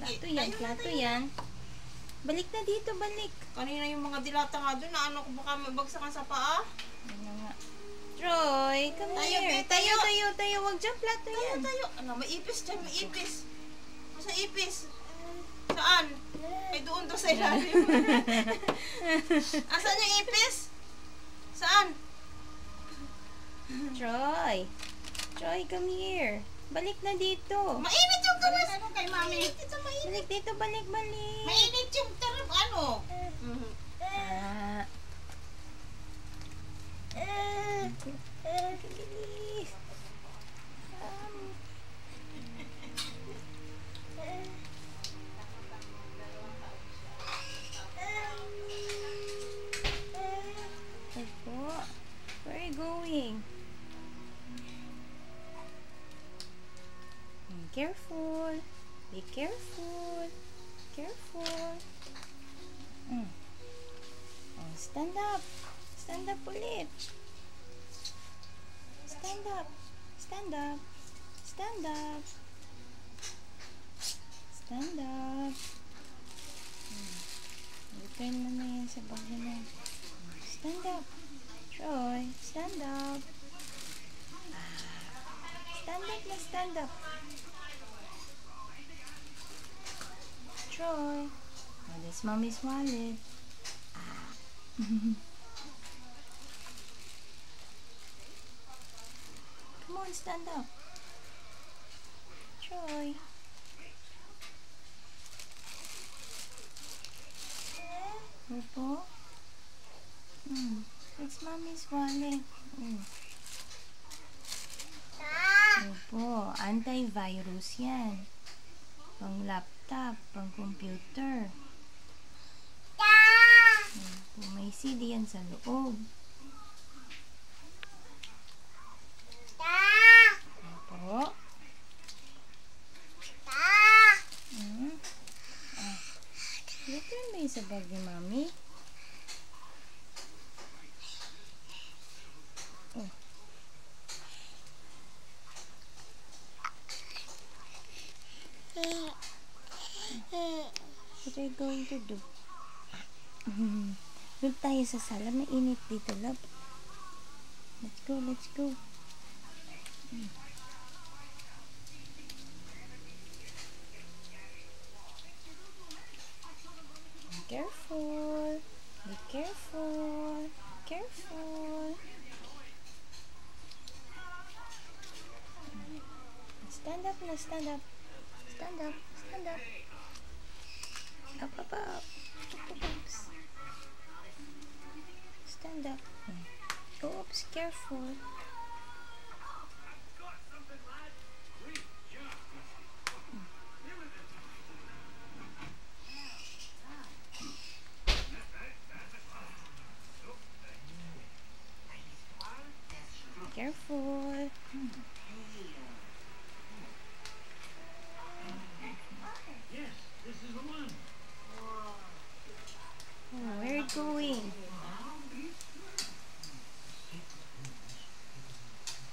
Plato yan, plato yan. Balik na dito, balik. Kanina yung mga dilata nga doon, na ano, baka mabagsakan sa paa. Ano nga. Troy, come here. Tayo. Wag dyan, plato yan. Tayo. Ano, may ipis dyan, may ipis. Masa ipis? Saan? Ay, doon sa ilalim. Asan yung ipis? Saan? Troy, come here. Balik na dito. Mainit yung kawas. Ano kay mami? Balik dito, balik. Mainit yung tarap, ano? Bilis. Where are you going? Careful. Be careful. Careful. Oh, stand up. Stand up ulit. Stand up. Stand up. Stand up. Stand up. Return mo na yan sa bagay mo. Stand up. Troy, stand up. Stand up na, stand up. Troy. Oh, that's mommy's wallet. Come on, stand up. Troy. Opo. It's mommy's wallet. Opo, antivirus yan. Pang laptop, pang computer. Opo, may CD yan sa loob. Opo. Return mo yung sa bag ni mami. What are you going to do? Doon tayo sa sala. Mainit dito, love. Let's go, let's go. Careful. Be careful. Careful. Stand up na, stand up. Stand up, stand up. Up. Oops. Stand up. Oops, careful. Careful. Where are you going?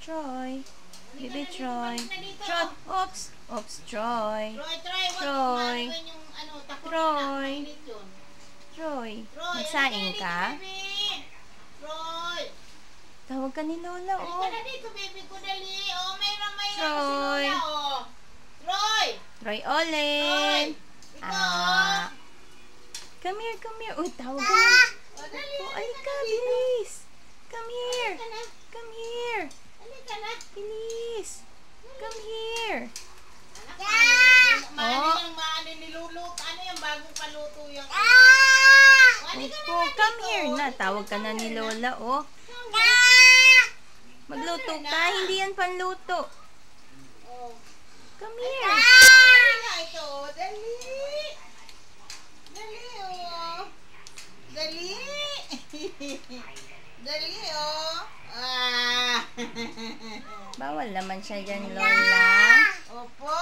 Troy. Baby Troy. Troy. Oops. Oops, Troy. Troy. Troy. Magsaing ka? Troy. Tawag ka ni Lola, oh. Halika na dito, baby ko, dali. Oh, mayroon Troy. si Lola, oh. Troy. Troy Olin. Come here. Uy, tawag ka na. Oh, alika, bilis. Come here. Come here. Halika na. Bilis. Come here. Maano niluluto. Ano yung bagong paluto yung... Opo, come here na. Tawag ka na ni Lola, oh. Magluto ka. Hindi yan panluto. Come here. Dali na ito. Dali. Dali, oh. Dali. Dali, oh. Bawal naman siya dyan, Lola. Opo.